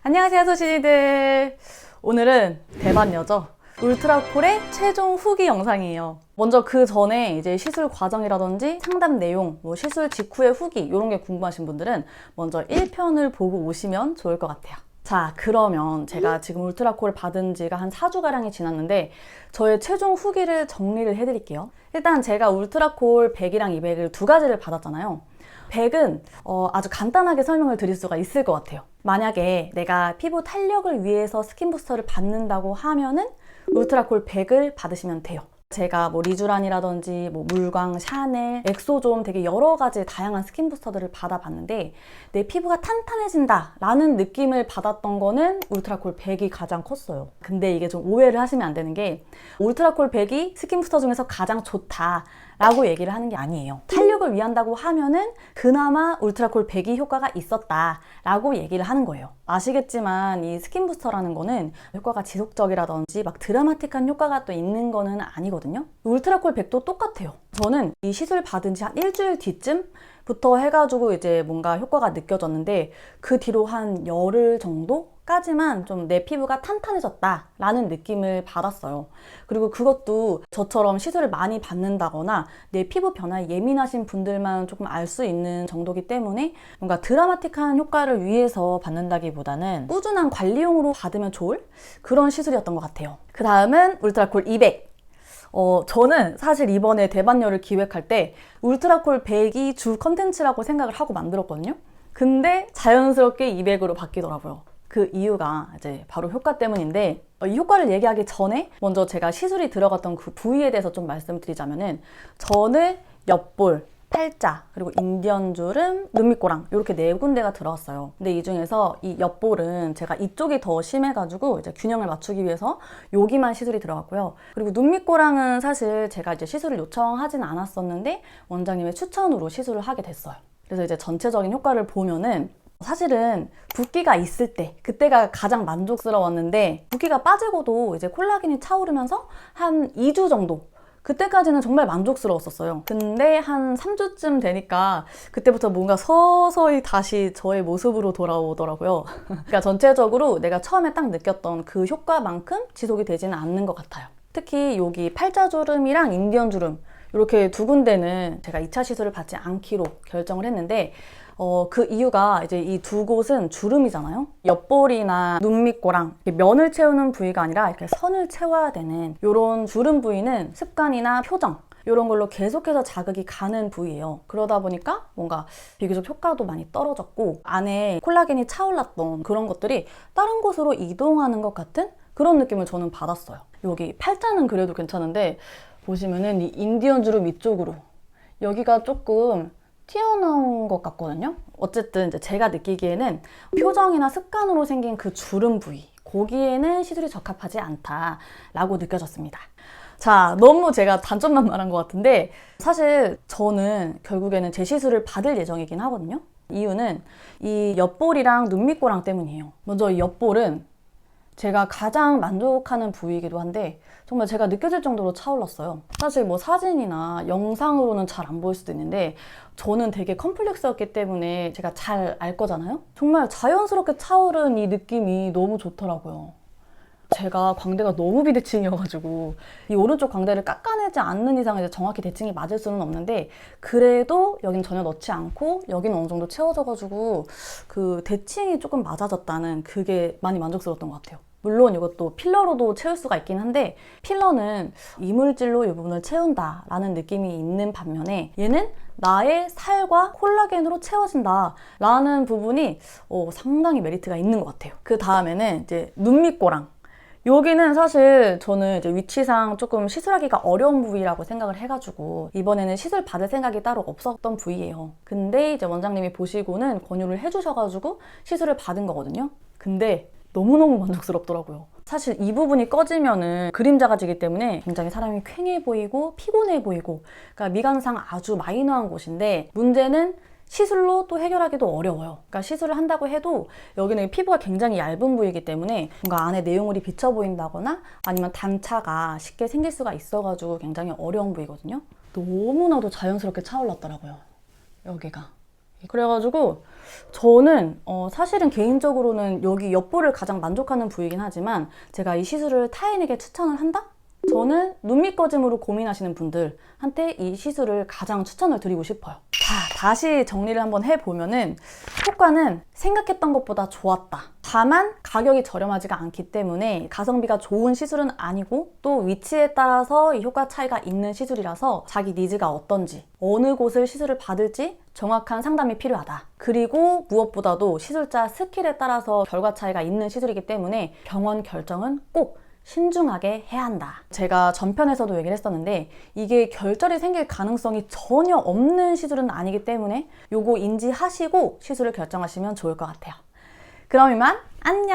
안녕하세요 소신이들. 오늘은 대반여죠. 울트라콜의 최종 후기 영상이에요. 먼저 그 전에 이제 시술 과정이라든지 상담 내용, 시술 직후의 후기 이런 게 궁금하신 분들은 먼저 1편을 보고 오시면 좋을 것 같아요. 자, 그러면 제가 지금 울트라콜 받은 지가 한 4주가량이 지났는데 저의 최종 후기를 정리를 해드릴게요. 일단 제가 울트라콜 100이랑 200을 두 가지를 받았잖아요. 100은 아주 간단하게 설명을 드릴 수가 있을 것 같아요. 만약에 내가 피부 탄력을 위해서 스킨 부스터를 받는다고 하면은 울트라콜 100을 받으시면 돼요. 제가 리쥬란이라든지 물광, 샤넬, 엑소존 되게 여러 가지 다양한 스킨 부스터들을 받아봤는데 내 피부가 탄탄해진다 라는 느낌을 받았던 거는 울트라콜 100이 가장 컸어요. 근데 이게 좀 오해를 하시면 안 되는 게 울트라콜 100이 스킨 부스터 중에서 가장 좋다 라고 얘기를 하는 게 아니에요. 탄력을 위한다고 하면은 그나마 울트라콜 100이 효과가 있었다 라고 얘기를 하는 거예요. 아시겠지만 이 스킨 부스터라는 거는 효과가 지속적이라든지 막 드라마틱한 효과가 또 있는 거는 아니거든요. 울트라콜 100도 똑같아요. 저는 이 시술 받은 지 한 일주일 뒤쯤부터 해가지고 이제 뭔가 효과가 느껴졌는데 그 뒤로 한 열흘 정도까지만 좀 내 피부가 탄탄해졌다 라는 느낌을 받았어요. 그리고 그것도 저처럼 시술을 많이 받는다거나 내 피부 변화에 예민하신 분들만 조금 알 수 있는 정도이기 때문에 뭔가 드라마틱한 효과를 위해서 받는다기보다는 꾸준한 관리용으로 받으면 좋을 그런 시술이었던 것 같아요. 그 다음은 울트라콜 200. 저는 사실 이번에 대반열을 기획할 때 울트라콜 100이 주 컨텐츠라고 생각을 하고 만들었거든요. 근데 자연스럽게 200으로 바뀌더라고요. 그 이유가 이제 바로 효과 때문인데 이 효과를 얘기하기 전에 먼저 제가 시술이 들어갔던 그 부위에 대해서 좀 말씀드리자면은 저는 옆볼, 팔자, 그리고 인디언 주름, 눈밑꼬랑 이렇게 네 군데가 들어갔어요. 근데 이 중에서 이 옆볼은 제가 이쪽이 더 심해가지고 이제 균형을 맞추기 위해서 여기만 시술이 들어갔고요. 그리고 눈밑꼬랑은 사실 제가 이제 시술을 요청하진 않았었는데 원장님의 추천으로 시술을 하게 됐어요. 그래서 이제 전체적인 효과를 보면은 사실은 붓기가 있을 때 그때가 가장 만족스러웠는데 붓기가 빠지고도 이제 콜라겐이 차오르면서 한 2주 정도 그때까지는 정말 만족스러웠었어요. 근데 한 3주쯤 되니까 그때부터 뭔가 서서히 다시 저의 모습으로 돌아오더라고요. 그러니까 전체적으로 내가 처음에 딱 느꼈던 그 효과만큼 지속이 되지는 않는 것 같아요. 특히 여기 팔자주름이랑 인디언 주름 이렇게 두 군데는 제가 2차 시술을 받지 않기로 결정을 했는데 그 이유가 이제 이 두 곳은 주름이잖아요. 옆볼이나 눈밑꼬랑 면을 채우는 부위가 아니라 이렇게 선을 채워야 되는 이런 주름 부위는 습관이나 표정 이런 걸로 계속해서 자극이 가는 부위예요. 그러다 보니까 뭔가 비교적 효과도 많이 떨어졌고 안에 콜라겐이 차올랐던 그런 것들이 다른 곳으로 이동하는 것 같은 그런 느낌을 저는 받았어요. 여기 팔자는 그래도 괜찮은데 보시면은 이 인디언 주름 위쪽으로 여기가 조금 튀어나온 것 같거든요. 어쨌든 이제 제가 느끼기에는 표정이나 습관으로 생긴 그 주름 부위 거기에는 시술이 적합하지 않다라고 느껴졌습니다. 자, 너무 제가 단점만 말한 것 같은데 사실 저는 결국에는 제 시술을 받을 예정이긴 하거든요. 이유는 이 옆볼이랑 눈밑꼬랑 때문이에요. 먼저 이 옆볼은 제가 가장 만족하는 부위이기도 한데 정말 제가 느껴질 정도로 차올랐어요. 사실 사진이나 영상으로는 잘 안 보일 수도 있는데 저는 되게 컴플렉스였기 때문에 제가 잘 알 거잖아요? 정말 자연스럽게 차오른 이 느낌이 너무 좋더라고요. 제가 광대가 너무 비대칭이어가지고 이 오른쪽 광대를 깎아내지 않는 이상 이제 정확히 대칭이 맞을 수는 없는데 그래도 여긴 전혀 넣지 않고 여기는 어느 정도 채워져가지고 그 대칭이 조금 맞아졌다는 그게 많이 만족스러웠던 것 같아요. 물론 이것도 필러로도 채울 수가 있긴 한데 필러는 이물질로 이 부분을 채운다라는 느낌이 있는 반면에 얘는 나의 살과 콜라겐으로 채워진다 라는 부분이 상당히 메리트가 있는 것 같아요. 그 다음에는 이제 눈밑꼬랑 여기는 사실 저는 이제 위치상 조금 시술하기가 어려운 부위라고 생각을 해가지고 이번에는 시술 받을 생각이 따로 없었던 부위예요. 근데 이제 원장님이 보시고는 권유를 해주셔가지고 시술을 받은 거거든요. 근데 너무너무 만족스럽더라고요. 사실 이 부분이 꺼지면은 그림자가 지기 때문에 굉장히 사람이 퀭해 보이고 피곤해 보이고 그러니까 미간상 아주 마이너한 곳인데 문제는 시술로 또 해결하기도 어려워요. 그러니까 시술을 한다고 해도 여기는 피부가 굉장히 얇은 부위이기 때문에 뭔가 안에 내용물이 비쳐 보인다거나 아니면 단차가 쉽게 생길 수가 있어가지고 굉장히 어려운 부위거든요. 너무나도 자연스럽게 차올랐더라고요. 여기가. 그래가지고 저는 사실은 개인적으로는 여기 옆볼을 가장 만족하는 부위이긴 하지만 제가 이 시술을 타인에게 추천을 한다? 저는 눈 밑꺼짐으로 고민하시는 분들한테 이 시술을 가장 추천을 드리고 싶어요. 자, 다시 정리를 한번 해보면은 효과는 생각했던 것보다 좋았다. 다만 가격이 저렴하지가 않기 때문에 가성비가 좋은 시술은 아니고 또 위치에 따라서 이 효과 차이가 있는 시술이라서 자기 니즈가 어떤지 어느 곳을 시술을 받을지 정확한 상담이 필요하다. 그리고 무엇보다도 시술자 스킬에 따라서 결과 차이가 있는 시술이기 때문에 병원 결정은 꼭 신중하게 해야 한다. 제가 전편에서도 얘기를 했었는데 이게 결절이 생길 가능성이 전혀 없는 시술은 아니기 때문에 요거 인지하시고 시술을 결정하시면 좋을 것 같아요. 그럼 이만 안녕!